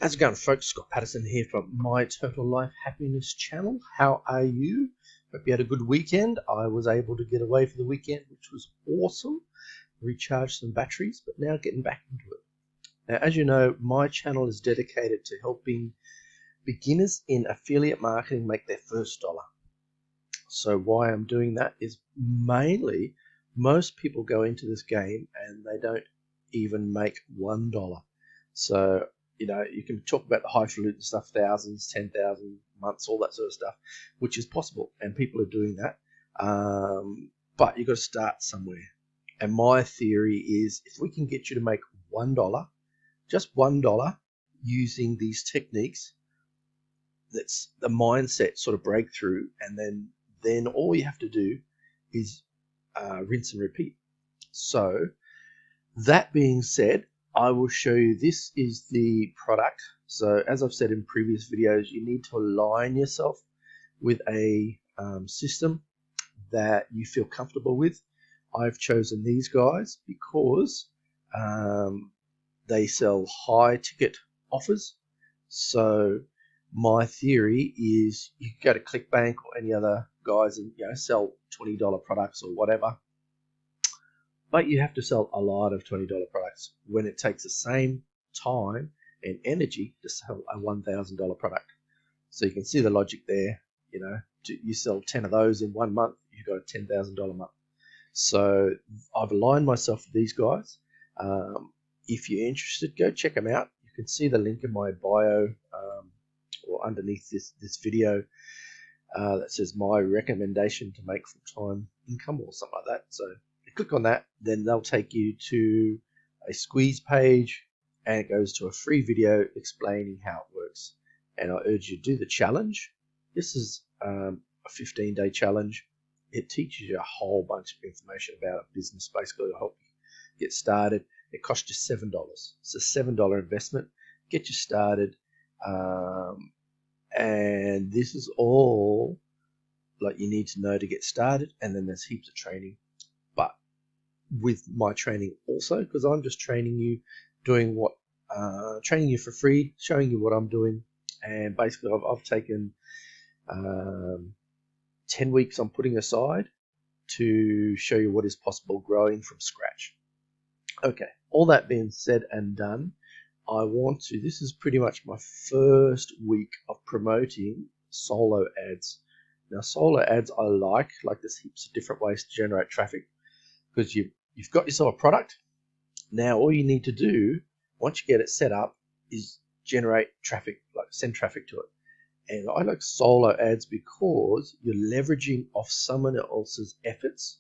How's it going, folks? Scott Patterson here from My Total Life Happiness channel. How are you? Hope you had a good weekend. I was able to get away for the weekend, which was awesome. Recharge some batteries, but now getting back into it. Now, as you know, my channel is dedicated to helping beginners in affiliate marketing make their first dollar. So why I'm doing that is mainly most people go into this game and they don't even make $1. So you can talk about the highfalutin stuff, thousands, 10,000 months, all that sort of stuff, which is possible, and people are doing that. But you've got to start somewhere. And my theory is if we can get you to make $1, just $1, using these techniques, that's the mindset sort of breakthrough, and then all you have to do is rinse and repeat. So that being said, I will show you, this is the product. So as I've said in previous videos, you need to align yourself with a system that you feel comfortable with. I've chosen these guys because they sell high ticket offers. So my theory is you can go to ClickBank or any other guys and sell $20 products or whatever. But you have to sell a lot of $20 products when it takes the same time and energy to sell a $1,000 product. So you can see the logic there. You sell 10 of those in 1 month, you've got a $10,000 month. So I've aligned myself with these guys. If you're interested, go check them out. You can see the link in my bio or underneath this video that says my recommendation to make full-time income or something like that. So click on that, then they'll take you to a squeeze page, and it goes to a free video explaining how it works. And I urge you to do the challenge. This is a 15-day challenge. It teaches you a whole bunch of information about a business, basically to help you get started. It costs you $7. It's a $7 investment. Get you started, and this is all like you need to know to get started. And then there's heaps of training. But with my training also, because I'm just training you, training you for free, showing you what I'm doing. And basically I've taken 10 weeks I'm putting aside to show you what is possible growing from scratch. Okay, all that being said and done, this is pretty much my first week of promoting solo ads. Now solo ads I like there's heaps of different ways to generate traffic, because you've got yourself a product. Now all you need to do once you get it set up is generate traffic, like send traffic to it. And I like solo ads because you're leveraging off someone else's efforts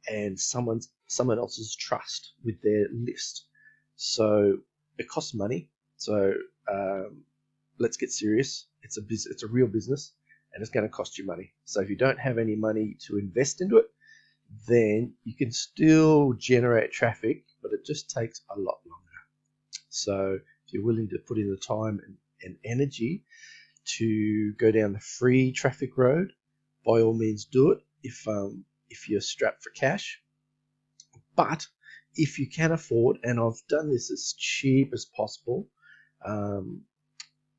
and someone else's trust with their list. So it costs money. So let's get serious. It's a real business, and it's going to cost you money. So if you don't have any money to invest into it, then you can still generate traffic, but it just takes a lot longer. So if you're willing to put in the time and energy to go down the free traffic road, by all means do it if you're strapped for cash. But if you can afford, and I've done this as cheap as possible,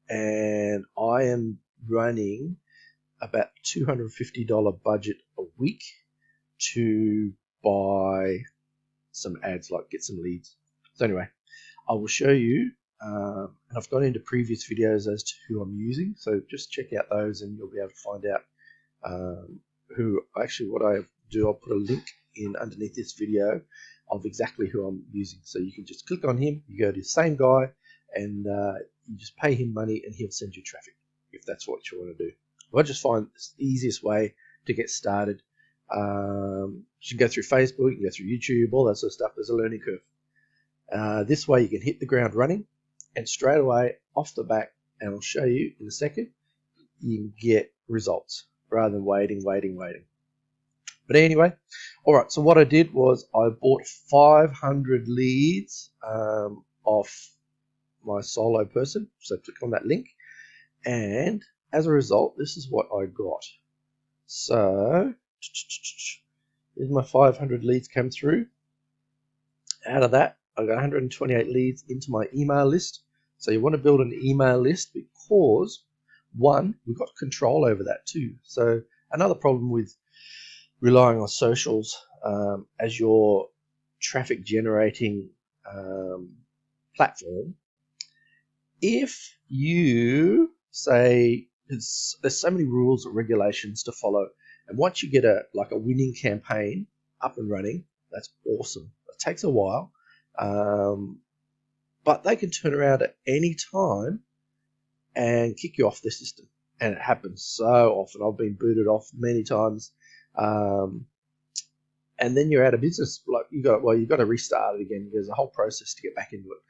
and I am running about $250 budget a week to buy some ads, like get some leads. So anyway, I will show you, and I've gone into previous videos as to who I'm using, so just check out those and you'll be able to find out what I do. I'll put a link in underneath this video of exactly who I'm using, so you can just click on him, you go to the same guy, and you just pay him money and he'll send you traffic if that's what you want to do. I just find it's the easiest way to get started. You can go through Facebook, you can go through YouTube, all that sort of stuff. There's a learning curve. This way you can hit the ground running, and straight away off the back, and I'll show you in a second, you can get results rather than waiting. But anyway, all right, so what I did was I bought 500 leads off my solo person. So click on that link, and as a result, this is what I got. So here's my 500 leads come through. Out of that, I got 128 leads into my email list. So you want to build an email list because, one, we've got control over that too. So another problem with relying on socials as your traffic generating platform, if you say, there's so many rules and regulations to follow, and once you get a winning campaign up and running, that's awesome. It takes a while, but they can turn around at any time and kick you off the system, and it happens so often. I've been booted off many times, and then you're out of business. Like you've got to restart it again. There's a whole process to get back into it.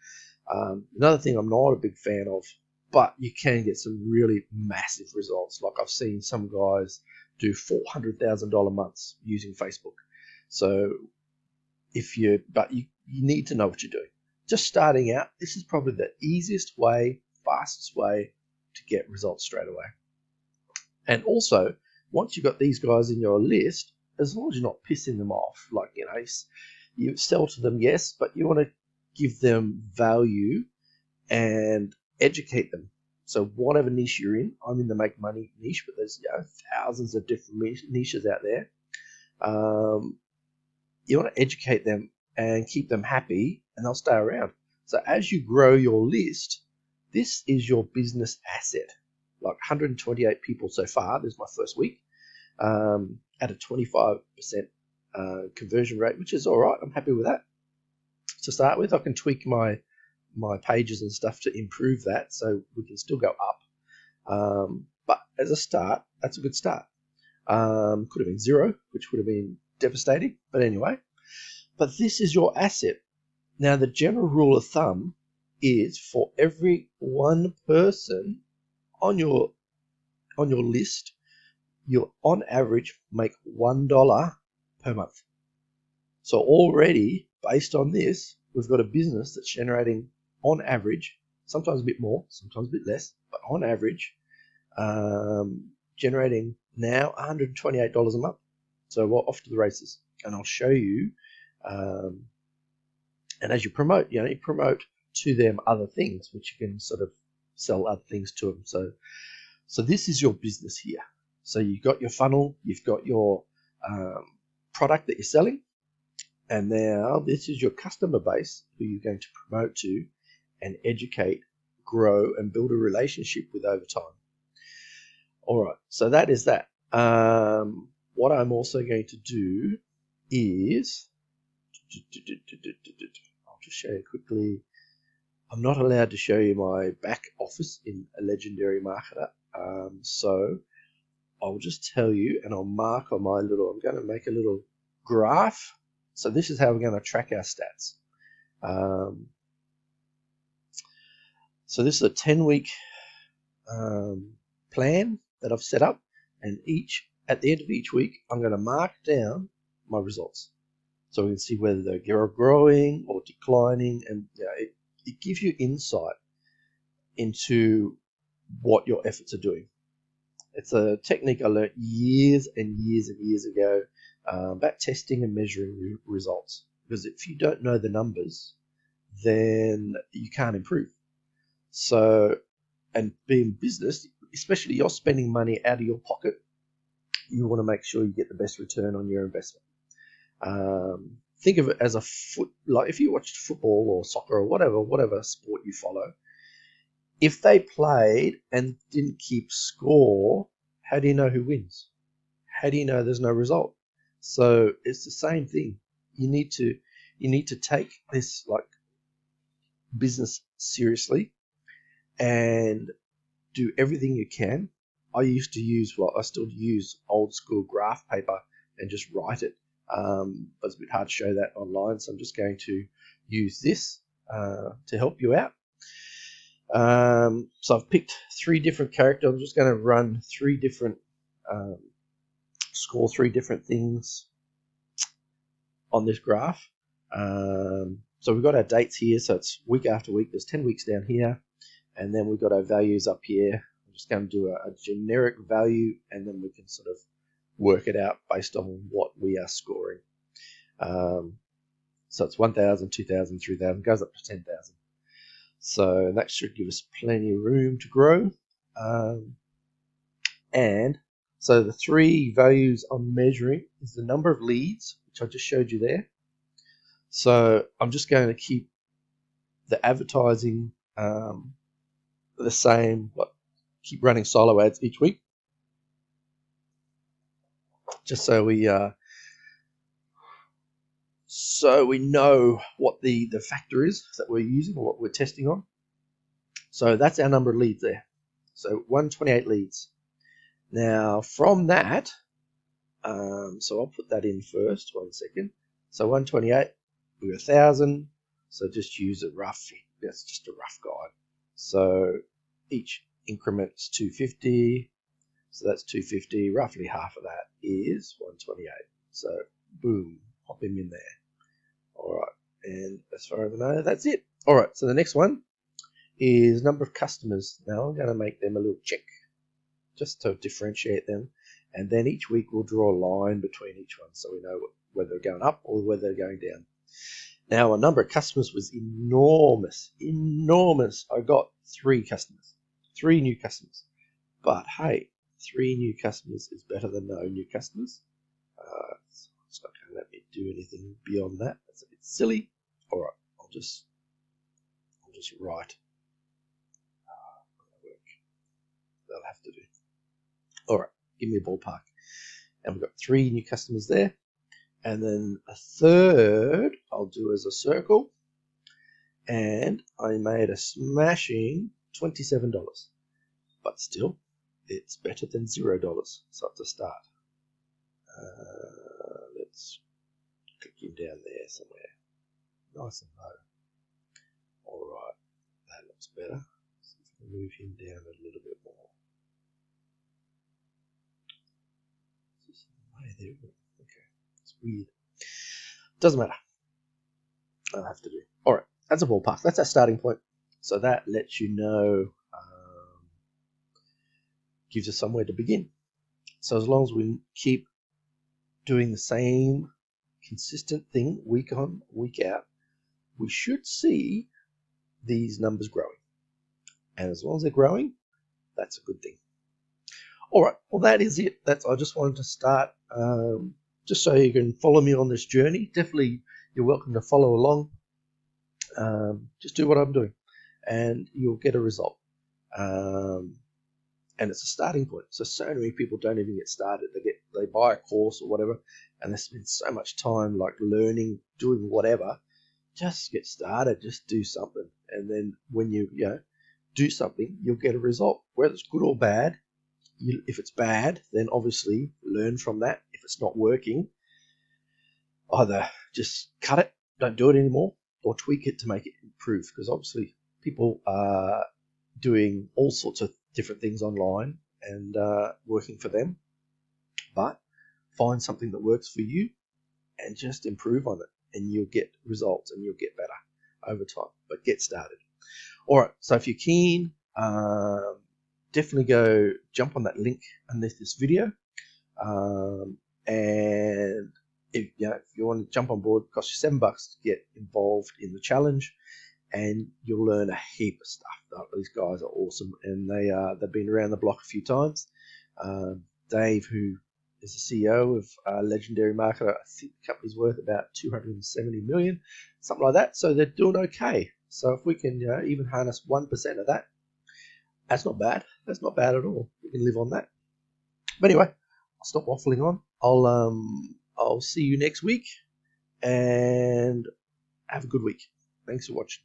Another thing I'm not a big fan of, but you can get some really massive results. Like I've seen some guys do $400,000 months using Facebook. So you need to know what you're doing. Just starting out, this is probably the easiest way, fastest way to get results straight away. And also, once you've got these guys in your list, as long as you're not pissing them off, you sell to them, yes, but you want to give them value and educate them. So whatever niche you're in, I'm in the make money niche, but there's thousands of different niches out there. You want to educate them and keep them happy, and they'll stay around. So as you grow your list, this is your business asset. Like 128 people so far. This is my first week at a 25% conversion rate, which is all right. I'm happy with that. To start with, I can tweak my pages and stuff to improve that, so we can still go up. But as a start, that's a good start. Could have been 0, which would have been devastating. But anyway, but this is your asset. Now, the general rule of thumb is for every one person on your list, you'll on average make $1 per month. So already, based on this, we've got a business that's generating, on average, sometimes a bit more, sometimes a bit less, but on average, generating now $128 a month. So we're off to the races, and I'll show you. And as you promote, you promote to them other things, which you can sort of sell other things to them. So this is your business here. So you've got your funnel, you've got your product that you're selling, and now this is your customer base who you're going to promote to and educate, grow, and build a relationship with over time. All right, so that is that. What I'm also going to do is, I'll just show you quickly. I'm not allowed to show you my back office in a Legendary Marketer. So I'll just tell you, and I'll mark on I'm going to make a little graph. So this is how we're going to track our stats. So this is a 10-week plan that I've set up, and at the end of each week, I'm going to mark down my results. So we can see whether they're growing or declining, and it gives you insight into what your efforts are doing. It's a technique I learned years and years and years ago about testing and measuring results. Because if you don't know the numbers, then you can't improve. So, and being business, especially you're spending money out of your pocket, you want to make sure you get the best return on your investment. Think of it as like if you watched football or soccer or whatever sport you follow, if they played and didn't keep score, how do you know who wins? How do you know there's no result? So it's the same thing. You need to take this like business seriously and do everything you can. I still use old school graph paper and just write it. But it's a bit hard to show that online, so I'm just going to use this to help you out. So I've picked 3 different characters. I'm just going to run 3 different, score 3 different things on this graph. So we've got our dates here, so it's week after week. There's 10 weeks down here, and then we've got our values up here. I'm just going to do a generic value, and then we can sort of work it out based on what we are scoring. So it's 1,000, 2,000, 3,000, goes up to 10,000. So that should give us plenty of room to grow. And so the three values I'm measuring is the number of leads, which I just showed you there. So I'm just going to keep the advertising the same, but keep running solo ads each week, just so we know what the factor is that we're using or what we're testing on. So that's our number of leads there. So 128 leads. Now from that, so I'll put that in first. 1 second. So 128, we're 1,000. So just use a rough. That's just a rough guide. So each increment's 250. So that's 250. Roughly half of that is 128. So boom, pop him in there. All right, and as far as I know, that's it. All right, so the next one is number of customers. Now I'm going to make them a little check just to differentiate them, and then each week we'll draw a line between each one so we know whether they're going up or whether they're going down. Now, our number of customers was enormous. I got 3 customers, 3 new customers. But hey, 3 new customers is better than no new customers. It's not going to let me do anything beyond that. That's a bit silly. All right, I'll just write. That'll have to do. All right, give me a ballpark. And we've got 3 new customers there. And then a third I'll do as a circle. And I made a smashing $27. But still, it's better than $0. So it's a start. Let's click him down there somewhere. Nice and low. Alright, that looks better. So if we move him down a little bit more. There. Okay, it's weird. Doesn't matter. I'll have to do. Alright, that's a ballpark. That's our starting point. So that lets you know, gives us somewhere to begin. So as long as we keep doing the same consistent thing week on, week out, we should see these numbers growing. And as long as they're growing, that's a good thing. All right, well, that is it. I just wanted to start just so you can follow me on this journey. Definitely, you're welcome to follow along. Just do what I'm doing, and you'll get a result. And it's a starting point. So many people don't even get started. They buy a course or whatever, and they spend so much time like learning, doing whatever. Just get started. Just do something, and then when you do something, you'll get a result, whether it's good or bad. If it's bad, then obviously learn from that. If it's not working, either just cut it, don't do it anymore, or tweak it to make it improve. Because obviously people are doing all sorts of different things online and working for them. But find something that works for you and just improve on it, and you'll get results and you'll get better over time. But get started. All right, so if you're keen, definitely go jump on that link underneath this video, and if you want to jump on board, it costs you $7 to get involved in the challenge, and you'll learn a heap of stuff. These guys are awesome, and they've been around the block a few times. Dave, who is the CEO of Legendary Marketer, I think the company's worth about $270 million, something like that. So they're doing okay. So if we can even harness 1% of that, that's not bad. That's not bad at all. We can live on that. But anyway, I'll stop waffling on. I'll see you next week, and have a good week. Thanks for watching.